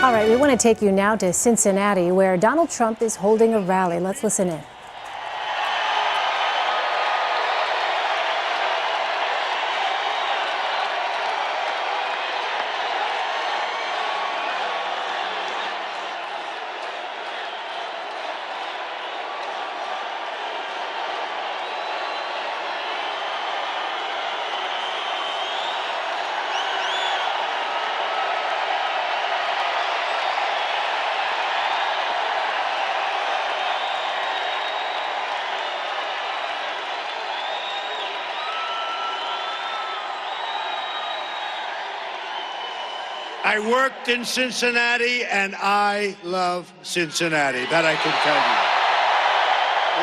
All right, we want to take you now to Cincinnati, where Donald Trump is holding a rally. Let's listen in. I worked in Cincinnati, and I love Cincinnati. That I can tell you.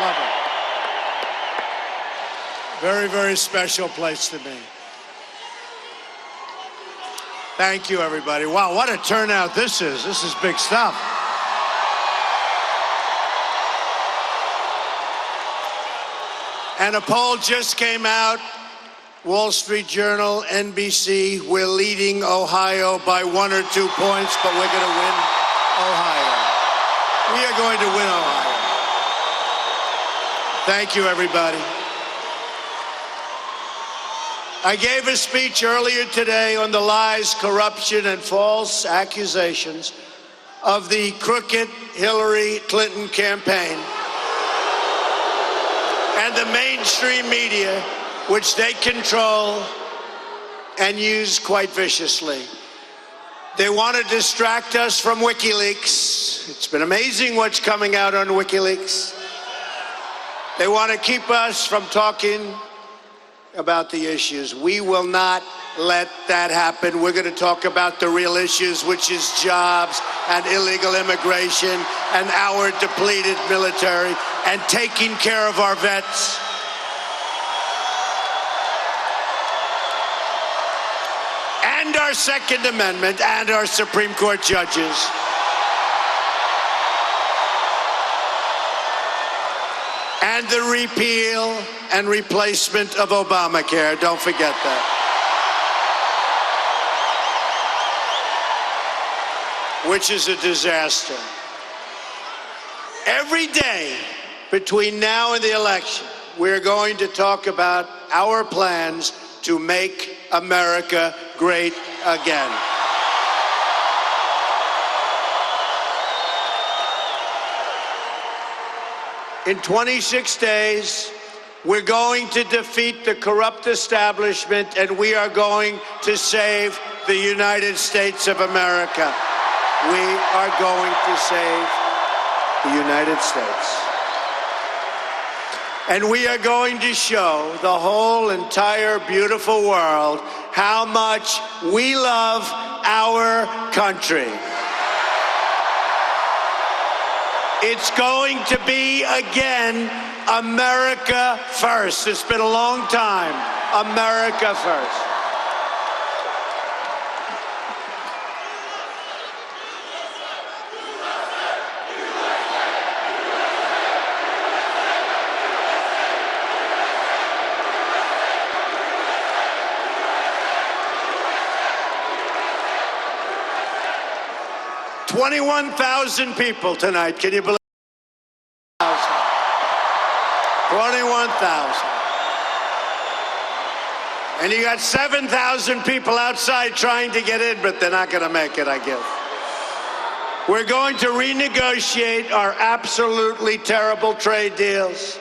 Love it. Very, very special place to me. Thank you, everybody. Wow, what a turnout this is. This is big stuff. And a poll just came out. Wall Street Journal, NBC, we're leading Ohio by 1 or 2 points, but we're going to win Ohio. We are going to win Ohio. Thank you, everybody. I gave a speech earlier today on the lies, corruption, and false accusations of the crooked Hillary Clinton campaign and the mainstream media, which they control and use quite viciously. They want to distract us from WikiLeaks. It's been amazing what's coming out on WikiLeaks. They want to keep us from talking about the issues. We will not let that happen. We're going to talk about the real issues, which is jobs and illegal immigration and our depleted military and taking care of our vets. And our Second Amendment and our Supreme Court judges. And the repeal and replacement of Obamacare. Don't forget that. Which is a disaster. Every day between now and the election, we're going to talk about our plans to make America great again. In 26 days, we're going to defeat the corrupt establishment, and we are going to save the United States of America. We are going to save the United States. And we are going to show the whole entire beautiful world how much we love our country. It's going to be, again, America first. It's been a long time. America first. – 21,000 people tonight. Can you believe it? 21,000. And you got 7,000 people outside trying to get in, but they're not going to make it, I guess. We're going to renegotiate our absolutely terrible trade deals,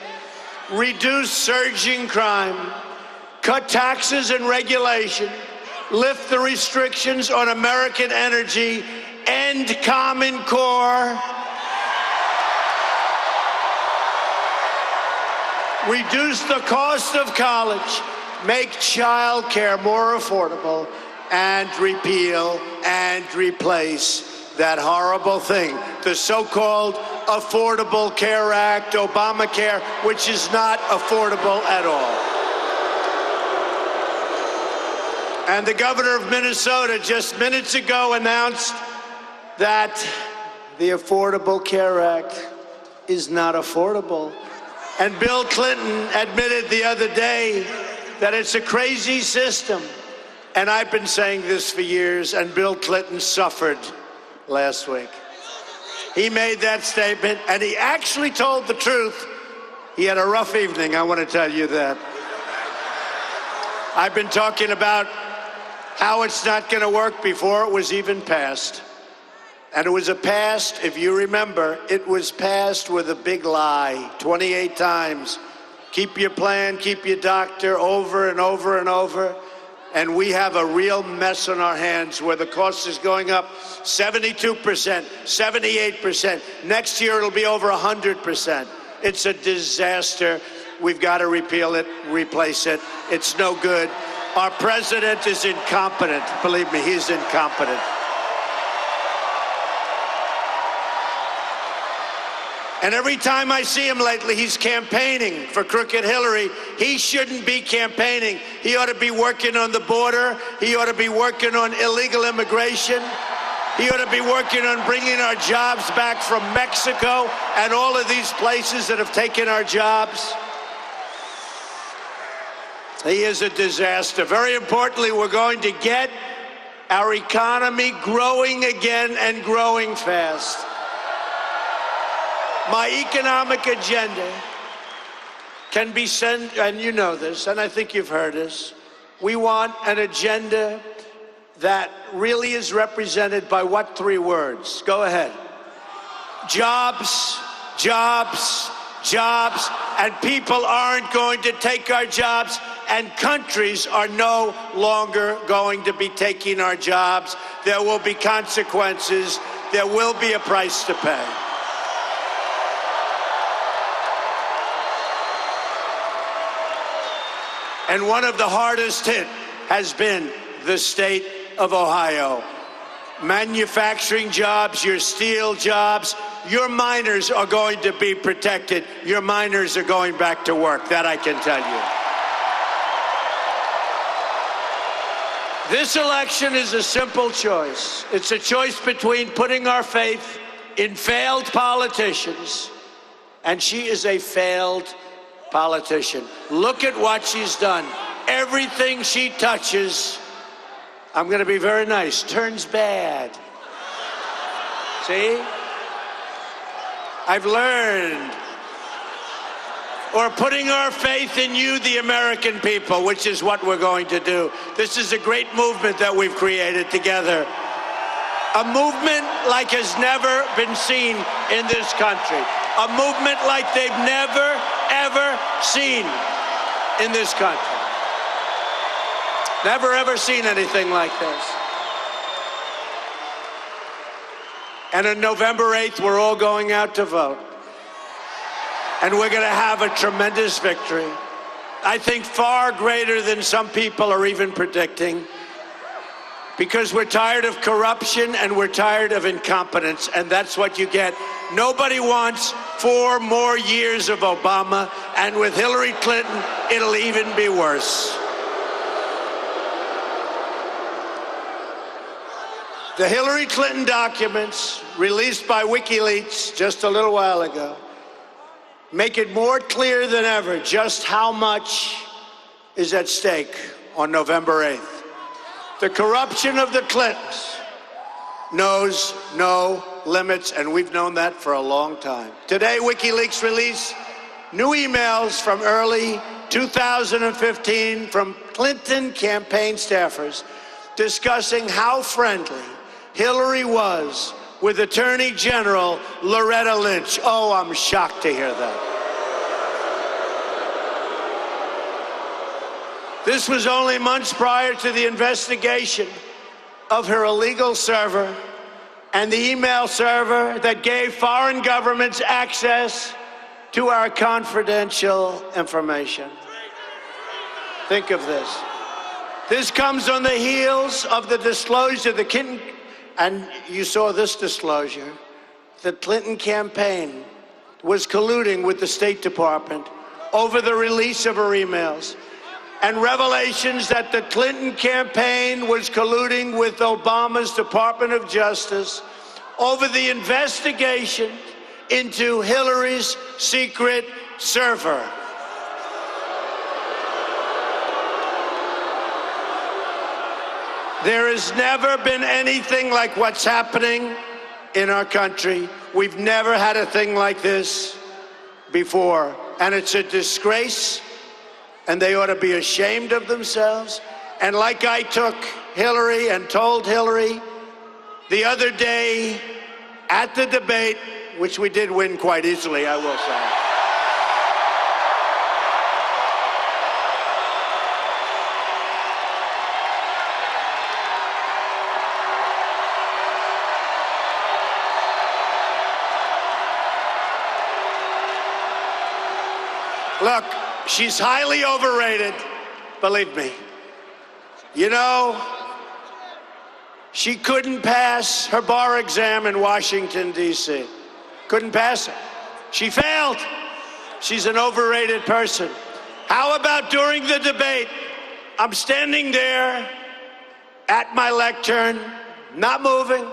reduce surging crime, cut taxes and regulation, lift the restrictions on American energy, end Common Core, reduce the cost of college, make child care more affordable, and repeal and replace that horrible thing, the so-called Affordable Care Act, Obamacare, which is not affordable at all. And the governor of Minnesota just minutes ago announced that the Affordable Care Act is not affordable. And Bill Clinton admitted the other day that it's a crazy system. And I've been saying this for years, and Bill Clinton suffered last week. He made that statement, and he actually told the truth. He had a rough evening, I want to tell you that. I've been talking about how it's not going to work before it was even passed. And it was passed, if you remember, it was passed with a big lie 28 times. Keep your plan, keep your doctor, over and over and over. And we have a real mess on our hands where the cost is going up 72%, 78%. Next year it'll be over 100%. It's a disaster. We've got to repeal it, replace it. It's no good. Our president is incompetent. Believe me, he's incompetent. And every time I see him lately, he's campaigning for crooked Hillary. He shouldn't be campaigning. He ought to be working on the border. He ought to be working on illegal immigration. He ought to be working on bringing our jobs back from Mexico and all of these places that have taken our jobs. He is a disaster. Very importantly, we're going to get our economy growing again and growing fast. My economic agenda can be sent, and you know this, and I think you've heard this. We want an agenda that really is represented by what three words? Go ahead. Jobs, jobs, jobs, and people aren't going to take our jobs, and countries are no longer going to be taking our jobs. There will be consequences. There will be a price to pay. And one of the hardest hit has been the state of Ohio. Manufacturing jobs, your steel jobs, your miners are going to be protected. Your miners are going back to work, that I can tell you. This election is a simple choice. It's a choice between putting our faith in failed politicians, and she is a failed politician. Look at what she's done. Everything she touches, I'm going to be very nice, turns bad. See? I've learned. Or putting our faith in you, the American people, which is what we're going to do. This is a great movement that we've created together. A movement like has never been seen in this country. A movement like they've never, ever seen in this country. Never, ever seen anything like this. And on November 8th, we're all going out to vote. And we're going to have a tremendous victory. I think far greater than some people are even predicting. Because we're tired of corruption and we're tired of incompetence, and that's what you get. Nobody wants 4 more years of Obama, and with Hillary Clinton, it'll even be worse. The Hillary Clinton documents, released by WikiLeaks just a little while ago, make it more clear than ever just how much is at stake on November 8th. The corruption of the Clintons knows no limits, and we've known that for a long time. Today, WikiLeaks released new emails from early 2015 from Clinton campaign staffers discussing how friendly Hillary was with Attorney General Loretta Lynch. Oh, I'm shocked to hear that. This was only months prior to the investigation of her illegal server and the email server that gave foreign governments access to our confidential information. Think of this. This comes on the heels of the disclosure, and you saw this disclosure. The Clinton campaign was colluding with the State Department over the release of her emails. And revelations that the Clinton campaign was colluding with Obama's Department of Justice over the investigation into Hillary's secret server. There has never been anything like what's happening in our country. We've never had a thing like this before, and it's a disgrace, and they ought to be ashamed of themselves. And like I took Hillary and told Hillary the other day at the debate, which we did win quite easily, I will say. Look, she's highly overrated, believe me. You know, she couldn't pass her bar exam in Washington, D.C. Couldn't pass it. She failed. She's an overrated person. How about during the debate? I'm standing there at my lectern, not moving,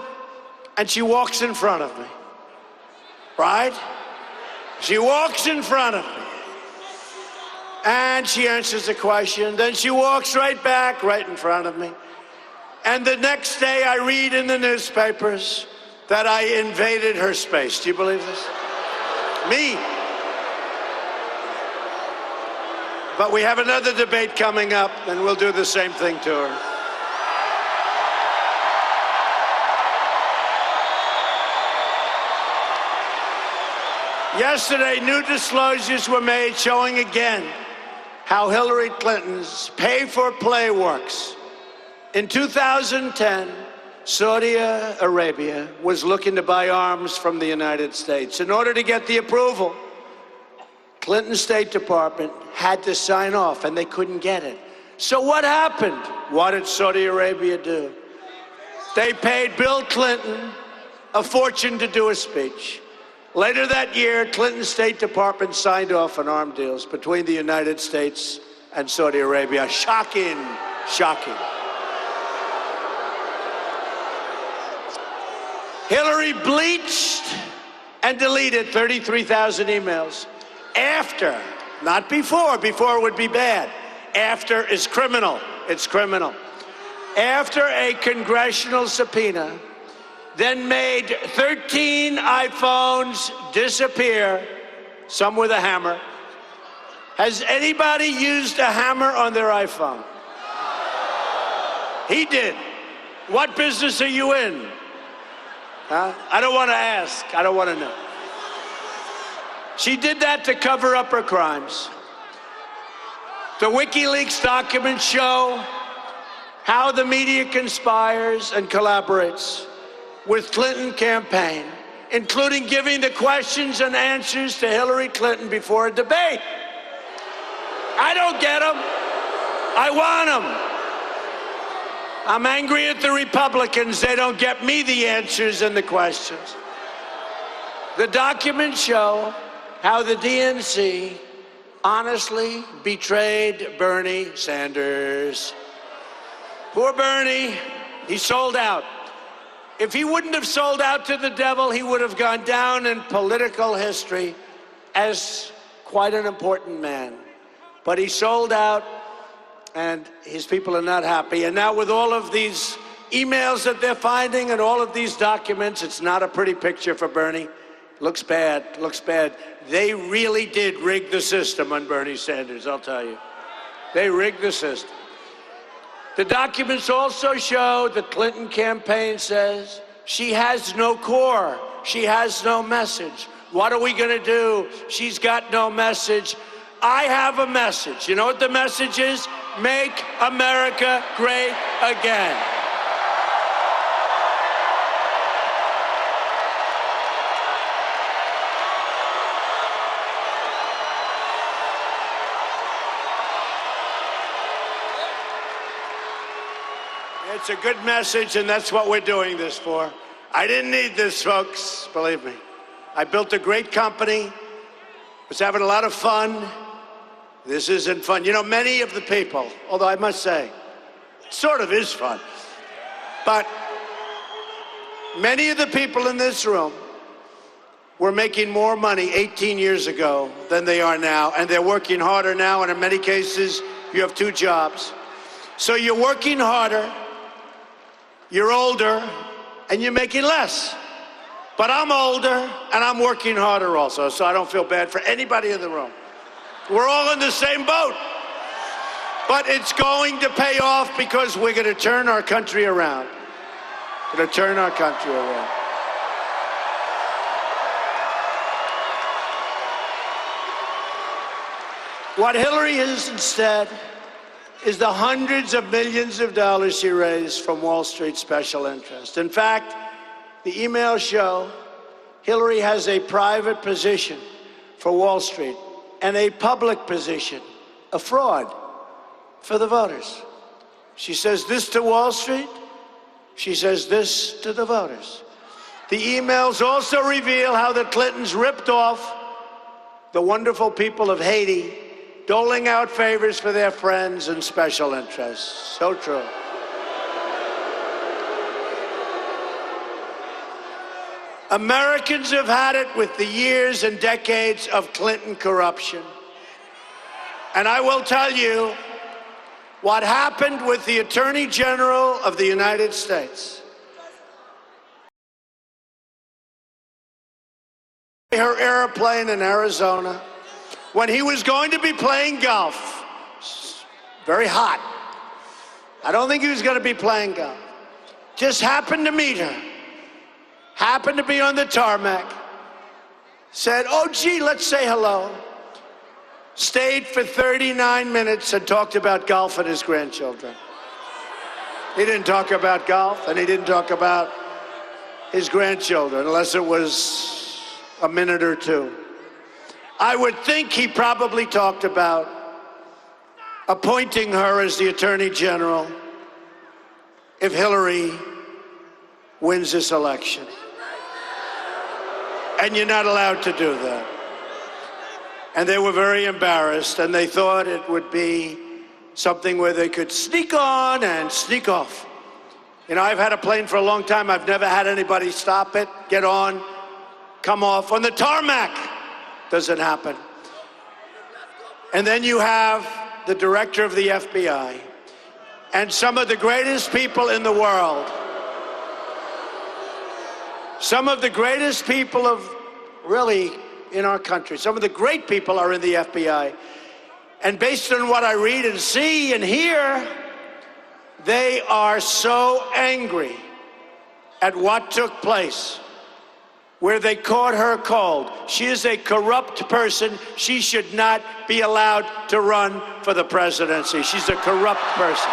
and she walks in front of me. Right? She walks in front of me. And she answers the question. Then she walks right back, right in front of me. And the next day I read in the newspapers that I invaded her space. Do you believe this? Me. But we have another debate coming up, and we'll do the same thing to her. Yesterday, new disclosures were made showing again how Hillary Clinton's pay-for-play works. In 2010, Saudi Arabia was looking to buy arms from the United States. In order to get the approval, Clinton's State Department had to sign off, and they couldn't get it. So what happened? What did Saudi Arabia do? They paid Bill Clinton a fortune to do a speech. Later that year, Clinton's State Department signed off on arms deals between the United States and Saudi Arabia. Shocking, shocking. Hillary bleached and deleted 33,000 emails after, not before. Before would be bad. After is criminal. It's criminal. After a congressional subpoena, then made 13 iPhones disappear, some with a hammer. Has anybody used a hammer on their iPhone? He did. What business are you in? Huh? I don't want to ask. I don't want to know. She did that to cover up her crimes. The WikiLeaks documents show how the media conspires and collaborates with Clinton campaign, including giving the questions and answers to Hillary Clinton before a debate. I don't get them. I want them. I'm angry at the Republicans. They don't get me the answers and the questions. The documents show how the DNC honestly betrayed Bernie Sanders. Poor Bernie, he sold out. If he wouldn't have sold out to the devil, he would have gone down in political history as quite an important man. But he sold out, and his people are not happy. And now with all of these emails that they're finding and all of these documents, it's not a pretty picture for Bernie. Looks bad, looks bad. They really did rig the system on Bernie Sanders, I'll tell you. They rigged the system. The documents also show the Clinton campaign says she has no core. She has no message. What are we going to do? She's got no message. I have a message. You know what the message is? Make America great again. It's a good message, and that's what we're doing this for. I didn't need this, folks, believe me. I built a great company, was having a lot of fun. This isn't fun. You know, many of the people, although I must say, it sort of is fun, but many of the people in this room were making more money 18 years ago than they are now, and they're working harder now, and in many cases, you have 2 jobs. So you're working harder, you're older, and you're making less. But I'm older, and I'm working harder also, so I don't feel bad for anybody in the room. We're all in the same boat. But it's going to pay off because we're going to turn our country around. We're going to turn our country around. What Hillary is instead is the hundreds of millions of dollars she raised from Wall Street special interests. In fact, the emails show Hillary has a private position for Wall Street and a public position, a fraud for the voters. She says this to Wall Street. She says this to the voters. The emails also reveal how the Clintons ripped off the wonderful people of Haiti, doling out favors for their friends and special interests. So true. Americans have had it with the years and decades of Clinton corruption. And I will tell you what happened with the Attorney General of the United States. Her airplane in Arizona, when he was going to be playing golf, very hot. I don't think he was going to be playing golf. Just happened to meet her, happened to be on the tarmac, said, oh, gee, let's say hello. Stayed for 39 minutes and talked about golf and his grandchildren. He didn't talk about golf, and he didn't talk about his grandchildren, unless it was a minute or two. I would think he probably talked about appointing her as the Attorney General if Hillary wins this election. And you're not allowed to do that. And they were very embarrassed, and they thought it would be something where they could sneak on and sneak off. You know, I've had a plane for a long time. I've never had anybody stop it, get on, come off. On the tarmac, doesn't happen. And then you have the director of the FBI and some of the greatest people in the world. Some of the greatest people of really in our country. Some of the great people are in the FBI. And based on what I read and see and hear, they are so angry at what took place, where they caught her cold. She is a corrupt person. She should not be allowed to run for the presidency. She's a corrupt person.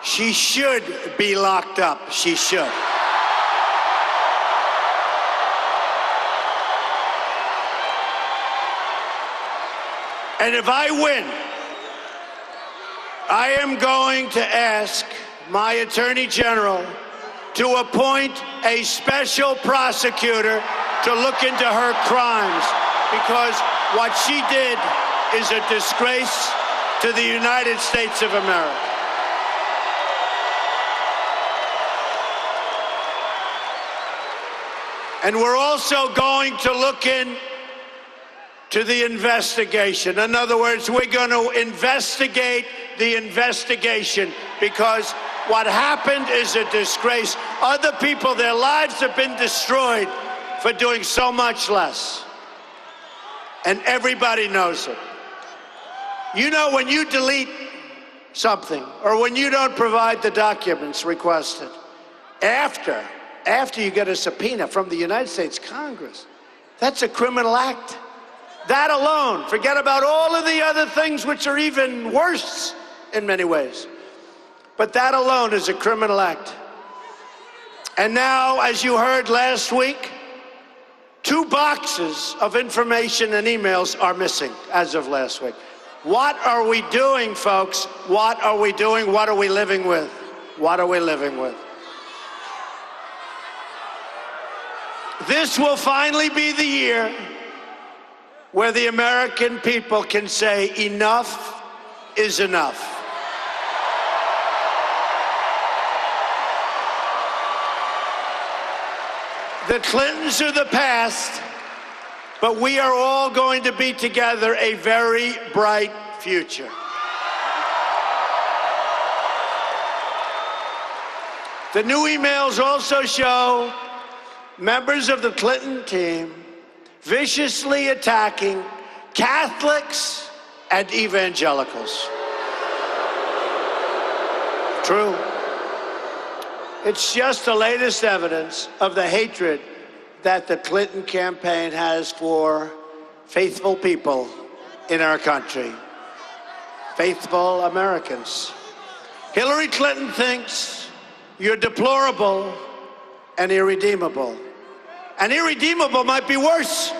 She should be locked up. She should. And if I win, I am going to ask my Attorney General to appoint a special prosecutor to look into her crimes, because what she did is a disgrace to the United States of America. And we're also going to look into the investigation. In other words, we're going to investigate the investigation, because what happened is a disgrace. Other people, their lives have been destroyed for doing so much less. And everybody knows it. You know, when you delete something or when you don't provide the documents requested, after you get a subpoena from the United States Congress, that's a criminal act. That alone, forget about all of the other things which are even worse in many ways. But that alone is a criminal act. And now, as you heard last week, 2 boxes of information and emails are missing as of last week. What are we doing, folks? What are we doing? What are we living with? What are we living with? This will finally be the year where the American people can say enough is enough. The Clintons are the past, but we are all going to be together a very bright future. The new emails also show members of the Clinton team viciously attacking Catholics and evangelicals. True. It's just the latest evidence of the hatred that the Clinton campaign has for faithful people in our country, faithful Americans. Hillary Clinton thinks you're deplorable and irredeemable. And irredeemable might be worse.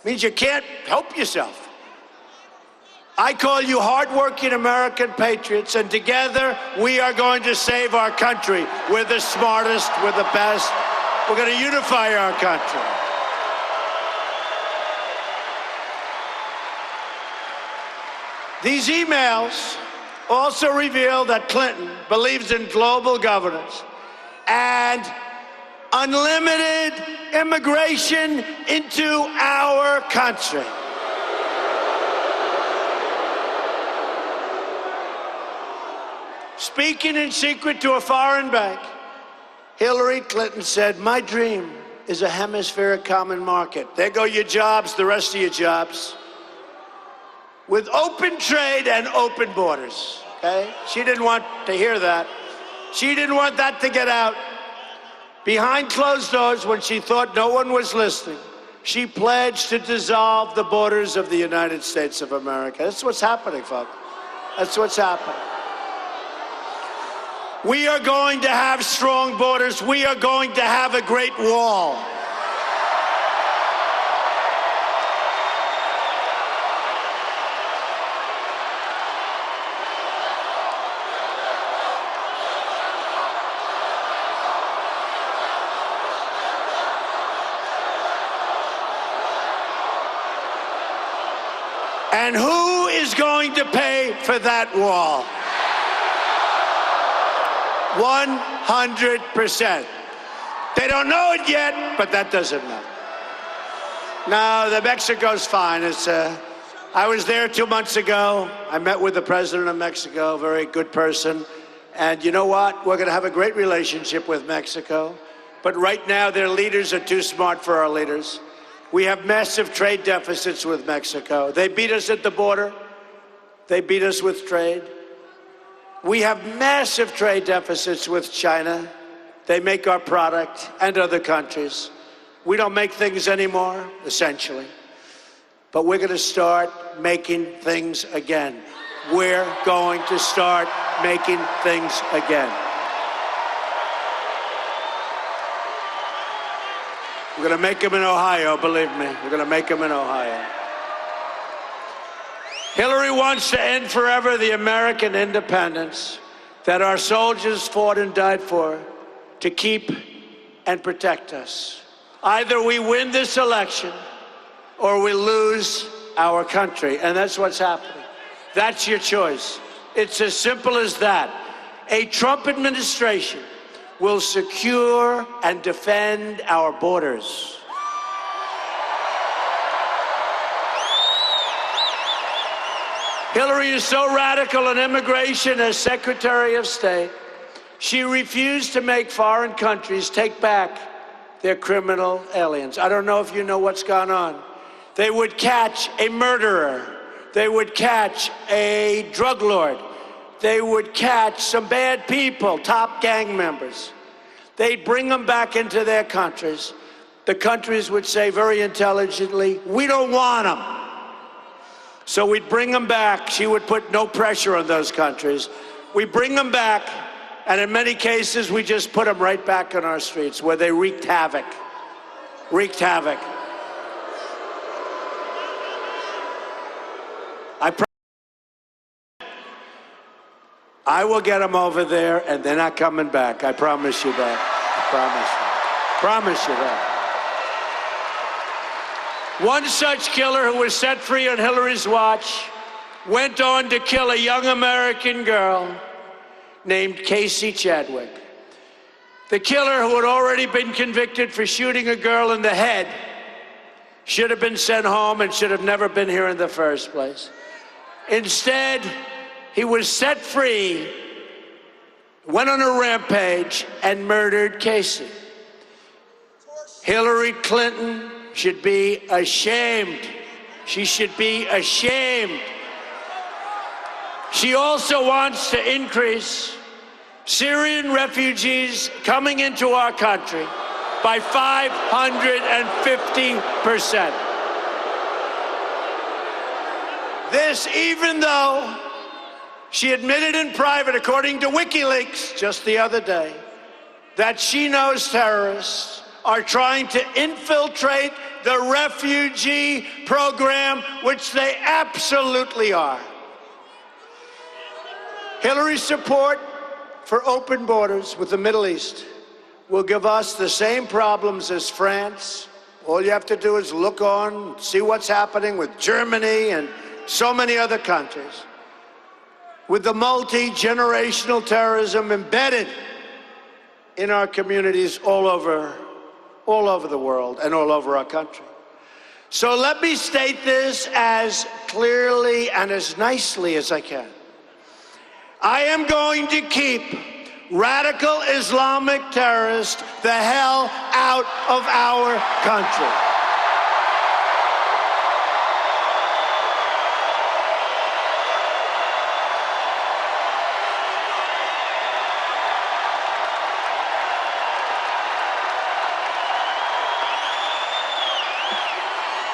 Means you can't help yourself. I call you hardworking American patriots, and together we are going to save our country. We're the smartest, we're the best. We're going to unify our country. These emails also reveal that Clinton believes in global governance and unlimited immigration into our country. Speaking in secret to a foreign bank, Hillary Clinton said, "My dream is a hemispheric common market." There go your jobs, the rest of your jobs. With open trade and open borders, okay? She didn't want to hear that. She didn't want that to get out. Behind closed doors, when she thought no one was listening, she pledged to dissolve the borders of the United States of America. That's what's happening, folks. That's what's happening. We are going to have strong borders. We are going to have a great wall. And who is going to pay for that wall? 100%. They don't know it yet, but that doesn't matter. No, the Mexico's fine. I was there 2 months ago. I met with the president of Mexico, a very good person. And you know what? We're going to have a great relationship with Mexico. But right now, their leaders are too smart for our leaders. We have massive trade deficits with Mexico. They beat us at the border. They beat us with trade. We have massive trade deficits with China. They make our product and other countries. We don't make things anymore, essentially. But we're going to start making things again. We're going to start making things again. We're going to make them in Ohio, believe me. We're going to make them in Ohio. Hillary wants to end forever the American independence that our soldiers fought and died for to keep and protect us. Either we win this election or we lose our country, and that's what's happening. That's your choice. It's as simple as that. A Trump administration will secure and defend our borders. Hillary is so radical on immigration as Secretary of State, she refused to make foreign countries take back their criminal aliens. I don't know if you know what's gone on. They would catch a murderer. They would catch a drug lord. They would catch some bad people, top gang members. They'd bring them back into their countries. The countries would say very intelligently, "We don't want them." So we'd bring them back. She would put no pressure on those countries. We bring them back, and in many cases, we just put them right back on our streets where they wreaked havoc. Wreaked havoc. I will get them over there, and they're not coming back. I promise you that. I promise you. Promise you that. One such killer who was set free on Hillary's watch went on to kill a young American girl named Casey Chadwick. The killer, who had already been convicted for shooting a girl in the head, should have been sent home and should have never been here in the first place. Instead, he was set free, went on a rampage, and murdered Casey. Hillary Clinton should be ashamed. She should be ashamed. She also wants to increase Syrian refugees coming into our country by 550%. This, even though she admitted in private, according to WikiLeaks just the other day, that she knows terrorists are trying to infiltrate the refugee program, which they absolutely are. Hillary's support for open borders with the Middle East will give us the same problems as France. All you have to do is look on, see what's happening with Germany and so many other countries, with the multi-generational terrorism embedded in our communities all over the world and all over our country. So let me state this as clearly and as nicely as I can. I am going to keep radical Islamic terrorists the hell out of our country.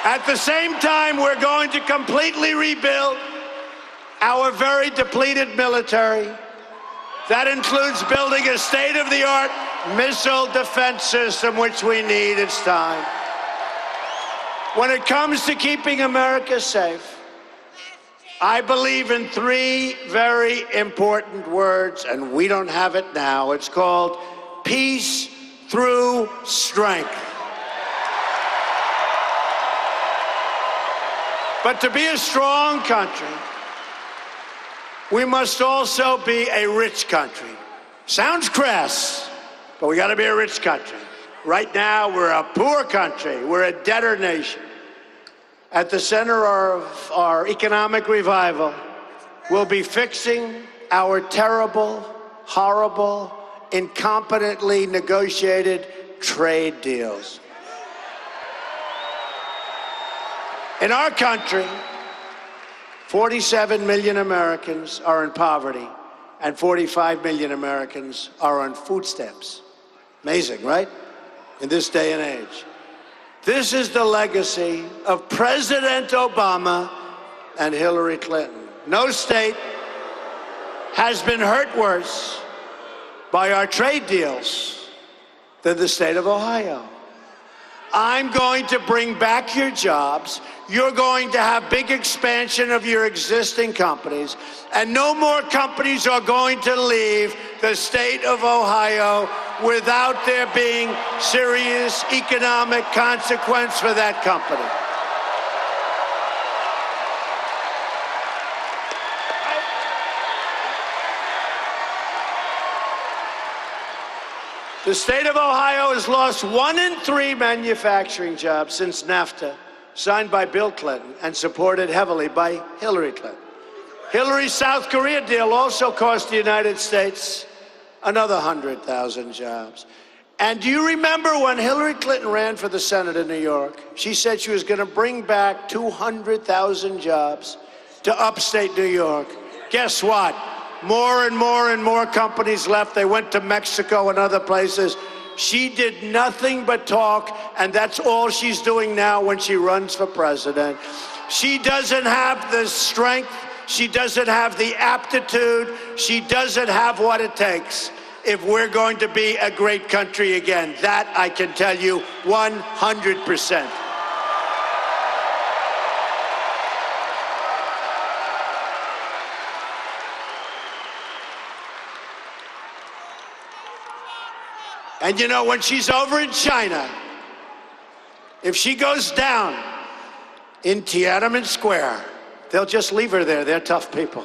At the same time, we're going to completely rebuild our very depleted military. That includes building a state-of-the-art missile defense system, which we need. It's time. When it comes to keeping America safe, I believe in three very important words, and we don't have it now. It's called peace through strength. But to be a strong country, we must also be a rich country. Sounds crass, but we got to be a rich country. Right now, we're a poor country. We're a debtor nation. At the center of our economic revival, we'll be fixing our terrible, horrible, incompetently negotiated trade deals. In our country, 47 million Americans are in poverty, and 45 million Americans are on food stamps. Amazing, right? In this day and age. This is the legacy of President Obama and Hillary Clinton. No state has been hurt worse by our trade deals than the state of Ohio. I'm going to bring back your jobs. You're going to have big expansion of your existing companies, and no more companies are going to leave the state of Ohio without there being serious economic consequence for that company. The state of Ohio has lost 1 in 3 manufacturing jobs since NAFTA, signed by Bill Clinton and supported heavily by Hillary Clinton. Hillary's South Korea deal also cost the United States another 100,000 jobs. And do you remember when Hillary Clinton ran for the Senate in New York? She said she was going to bring back 200,000 jobs to upstate New York. Guess what? More and more and more companies left. They went to Mexico and other places. She did nothing but talk, and that's all she's doing now when she runs for president. She doesn't have the strength. She doesn't have the aptitude. She doesn't have what it takes if we're going to be a great country again. That I can tell you 100%. And you know, when she's over in China, if she goes down in Tiananmen Square, They'll just leave her there. They're tough people.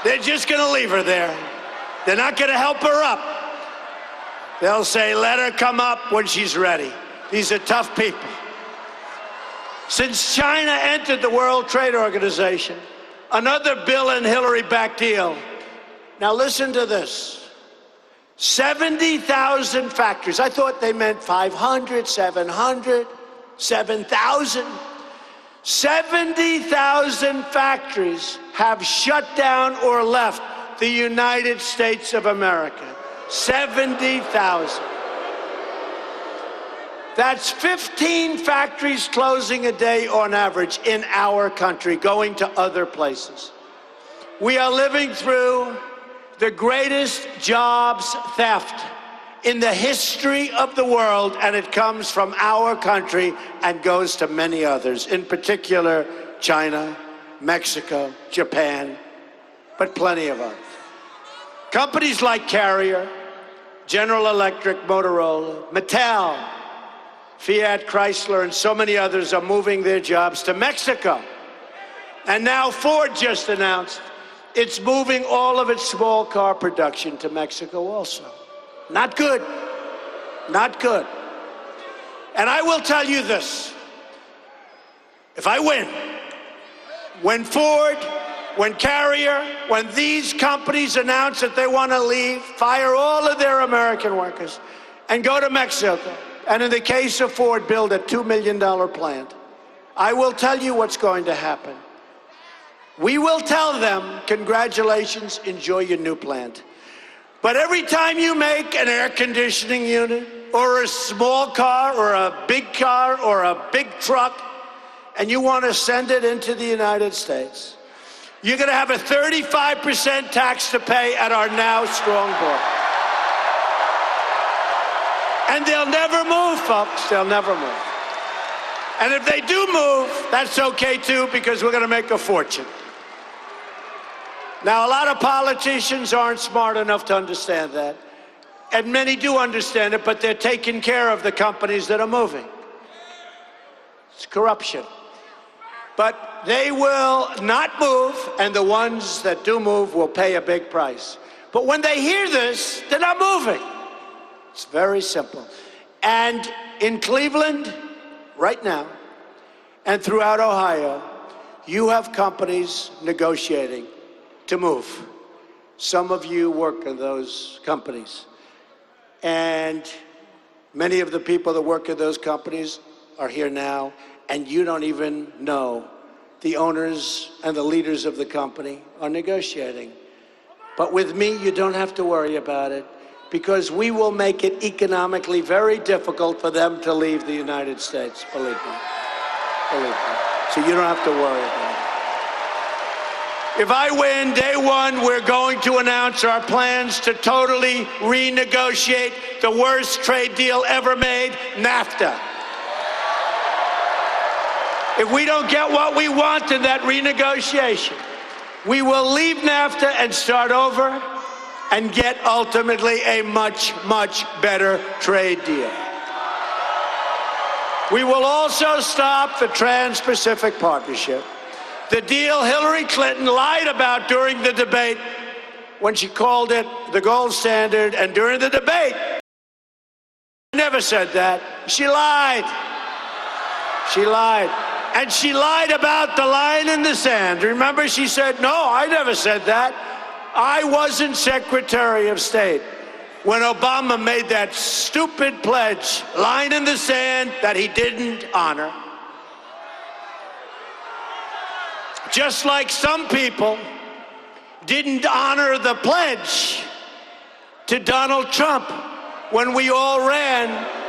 They're just going to leave her there. They're not going to help her up. They'll say, let her come up when she's ready. These are tough people. Since China entered the World Trade Organization, another Bill and Hillary-backed deal. Now listen to this. 70,000 factories. I thought they meant 500, 700, 7,000. 70,000 factories have shut down or left the United States of America. 70,000. That's 15 factories closing a day on average in our country, going to other places. We are living through the greatest jobs theft in the history of the world, and it comes from our country and goes to many others, in particular China, Mexico, Japan, but plenty of others. Companies like Carrier, General Electric, Motorola, Mattel, Fiat, Chrysler, and so many others are moving their jobs to Mexico. And now Ford just announced it's moving all of its small car production to Mexico also. Not good. Not good. And I will tell you this. If I win, when Ford, when Carrier, when these companies announce that they want to leave, fire all of their American workers, and go to Mexico, and in the case of Ford, build a $2 million plant, I will tell you what's going to happen. We will tell them, congratulations, enjoy your new plant. But every time you make an air conditioning unit, or a small car, or a big car, or a big truck, and you want to send it into the United States, you're going to have a 35% tax to pay at our now strong border. And they'll never move, folks. They'll never move. And if they do move, that's okay too, because we're going to make a fortune. Now, a lot of politicians aren't smart enough to understand that. And many do understand it, but they're taking care of the companies that are moving. It's corruption. But they will not move, and the ones that do move will pay a big price. But when they hear this, they're not moving. It's very simple. And in Cleveland, right now, and throughout Ohio, you have companies negotiating to move. Some of you work in those companies. And many of the people that work in those companies are here now, and you don't even know. The owners and the leaders of the company are negotiating. But with me, you don't have to worry about it, because we will make it economically very difficult for them to leave the United States, believe me. Believe me. So you don't have to worry about it. If I win, day one, we're going to announce our plans to totally renegotiate the worst trade deal ever made, NAFTA. If we don't get what we want in that renegotiation, we will leave NAFTA and start over and get ultimately a much, much better trade deal. We will also stop the Trans-Pacific Partnership, the deal Hillary Clinton lied about during the debate when she called it the gold standard, and during the debate, she never said that. She lied. She lied. And she lied about the line in the sand. Remember, she said, no, I never said that. I wasn't Secretary of State when Obama made that stupid pledge, line in the sand, that he didn't honor. Just like some people didn't honor the pledge to Donald Trump when we all ran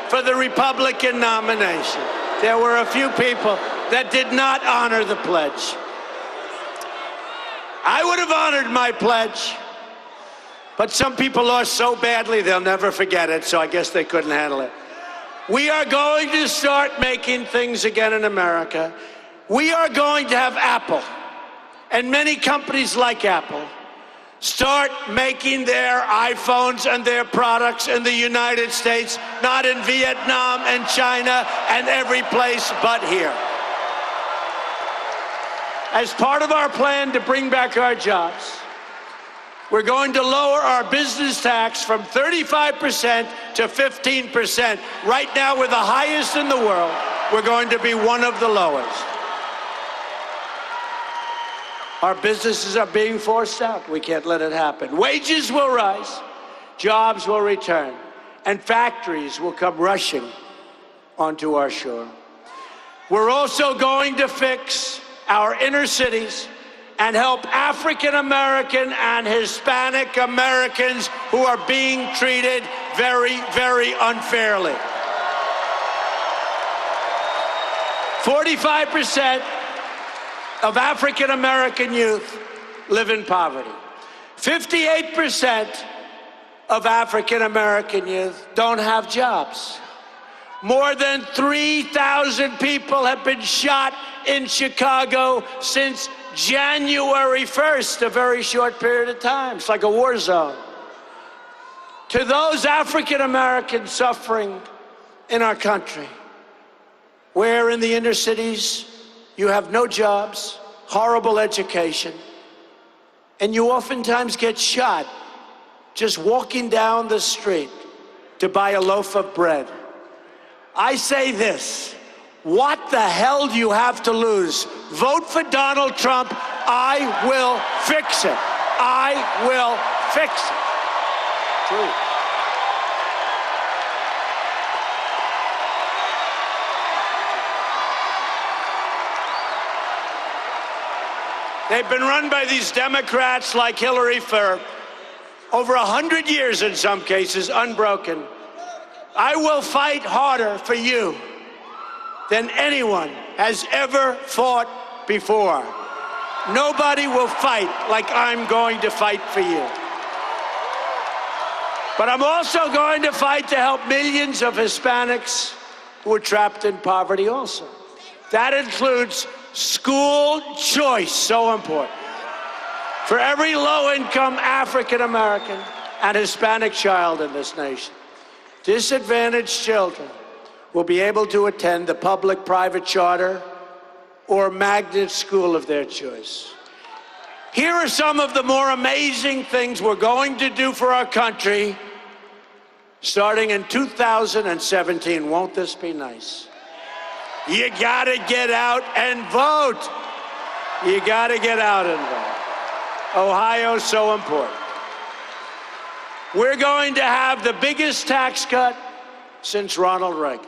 for the Republican nomination. There were a few people that did not honor the pledge. I would have honored my pledge, but some people lost so badly they'll never forget it, so I guess they couldn't handle it. We are going to start making things again in America. We are going to have Apple, and many companies like Apple, start making their iPhones and their products in the United States, not in Vietnam and China and every place but here. As part of our plan to bring back our jobs, we're going to lower our business tax from 35% to 15%. Right now, we're the highest in the world. We're going to be one of the lowest. Our businesses are being forced out. We can't let it happen. Wages will rise, jobs will return, and factories will come rushing onto our shore. We're also going to fix our inner cities and help African American and Hispanic Americans who are being treated very, very unfairly. 45% of African American youth live in poverty. 58% of African American youth don't have jobs. More than 3,000 people have been shot in Chicago since January 1st, a very short period of time. It's like a war zone. To those African Americans suffering in our country, where in the inner cities you have no jobs, horrible education, and you oftentimes get shot just walking down the street to buy a loaf of bread. I say this, what the hell do you have to lose? Vote for Donald Trump. I will fix it. I will fix it. True. They've been run by these Democrats like Hillary for over 100 years in some cases, unbroken. I will fight harder for you than anyone has ever fought before. Nobody will fight like I'm going to fight for you. But I'm also going to fight to help millions of Hispanics who are trapped in poverty also. That includes school choice, so important. For every low-income African American and Hispanic child in this nation, disadvantaged children will be able to attend the public, private, charter, or magnet school of their choice. Here are some of the more amazing things we're going to do for our country starting in 2017. Won't this be nice? You gotta get out and vote. You gotta get out and vote. Ohio's so important. We're going to have the biggest tax cut since Ronald Reagan.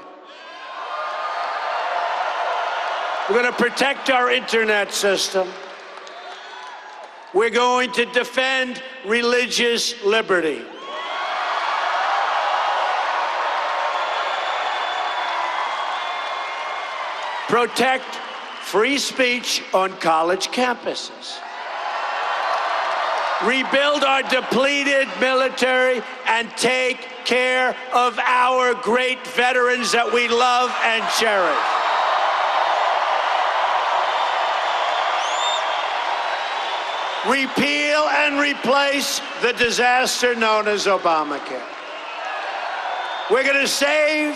We're going to protect our internet system. We're going to defend religious liberty. Protect free speech on college campuses. Rebuild our depleted military and take care of our great veterans that we love and cherish. Repeal and replace the disaster known as Obamacare. We're going to save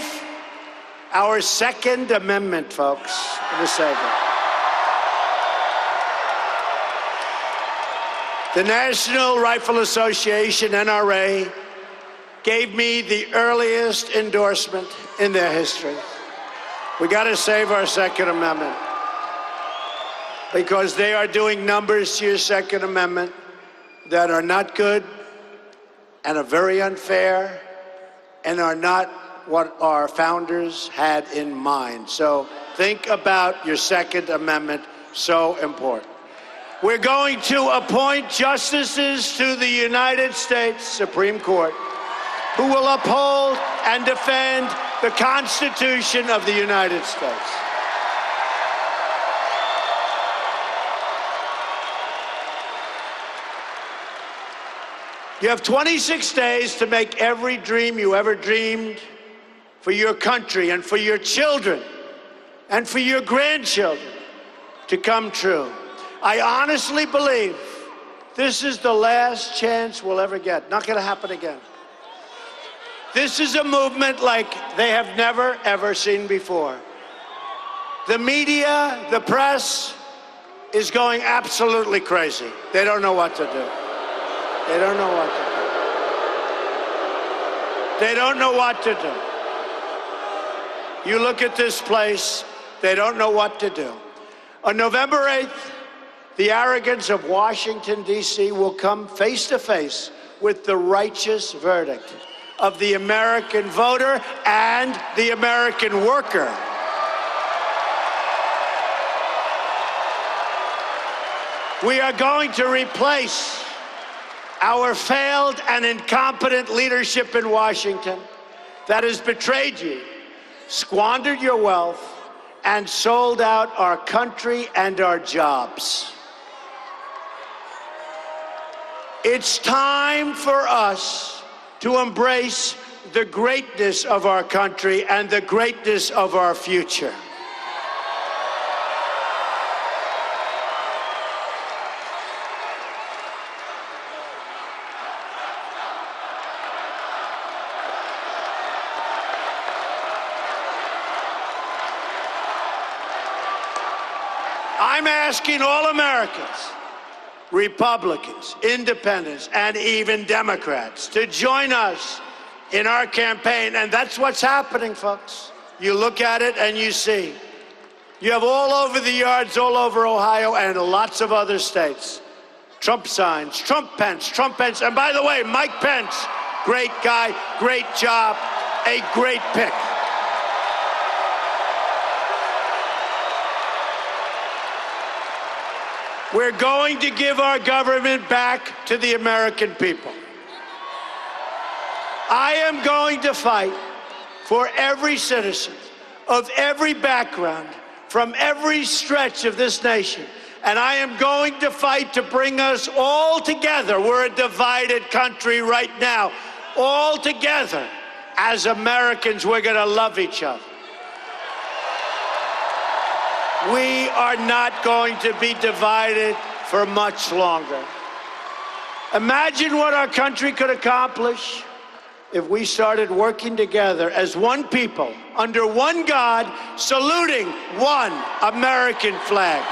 our Second Amendment, folks. We're going to save it. The National Rifle Association, NRA, gave me the earliest endorsement in their history. We got to save our Second Amendment because they are doing numbers to your Second Amendment that are not good and are very unfair and are not what our founders had in mind. So think about your Second Amendment, so important. We're going to appoint justices to the United States Supreme Court who will uphold and defend the Constitution of the United States. You have 26 days to make every dream you ever dreamed for your country and for your children and for your grandchildren to come true. I honestly believe this is the last chance we'll ever get. Not going to happen again. This is a movement like they have never, ever seen before. The media, the press, is going absolutely crazy. They don't know what to do. They don't know what to do. They don't know what to do. You look at this place, they don't know what to do. On November 8th, the arrogance of Washington, D.C. will come face to face with the righteous verdict of the American voter and the American worker. We are going to replace our failed and incompetent leadership in Washington that has betrayed you, squandered your wealth, and sold out our country and our jobs. It's time for us to embrace the greatness of our country and the greatness of our future. I'm asking all Americans, Republicans, Independents, and even Democrats to join us in our campaign. And that's what's happening, folks. You look at it and you see. You have all over the yards, all over Ohio and lots of other states. Trump signs, Trump Pence, and by the way, Mike Pence, great guy, great job, a great pick. We're going to give our government back to the American people. I am going to fight for every citizen of every background, from every stretch of this nation. And I am going to fight to bring us all together. We're a divided country right now. All together, as Americans, we're going to love each other. We are not going to be divided for much longer. Imagine what our country could accomplish if we started working together as one people, under one God, saluting one American flag.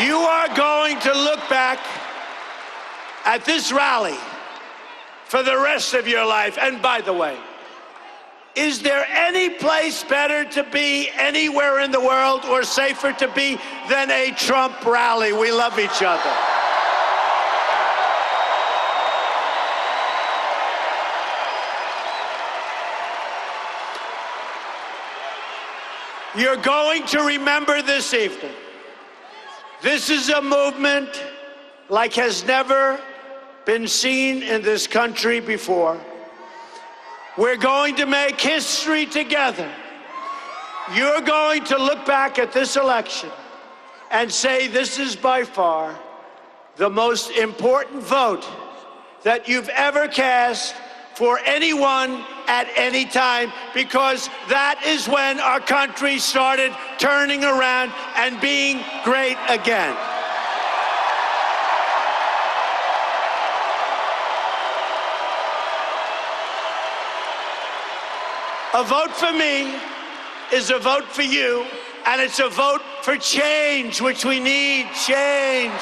You are going to look back at this rally for the rest of your life. And by the way, is there any place better to be anywhere in the world or safer to be than a Trump rally? We love each other. You're going to remember this evening. This is a movement like has never been seen in this country before. We're going to make history together. You're going to look back at this election and say this is by far the most important vote that you've ever cast for anyone at any time, because that is when our country started turning around and being great again. A vote for me is a vote for you, and it's a vote for change, which we need. Change.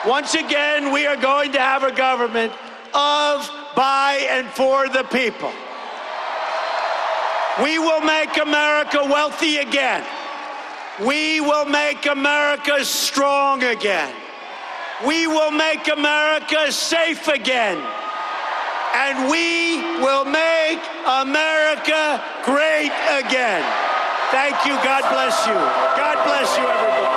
Once again, we are going to have a government of, by, and for the people. We will make America wealthy again. We will make America strong again. We will make America safe again. And we will make America great again. Thank you. God bless you. God bless you, everybody.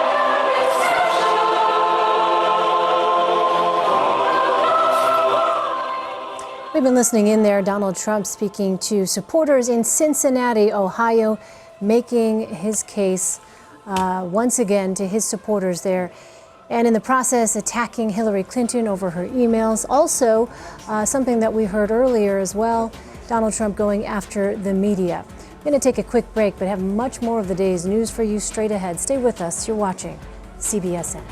We've been listening in there. Donald Trump speaking to supporters in Cincinnati, Ohio, making his case once again to his supporters there. And in the process, attacking Hillary Clinton over her emails. Also, something that we heard earlier as well, Donald Trump going after the media. We're going to take a quick break, but have much more of the day's news for you straight ahead. Stay with us. You're watching CBSN.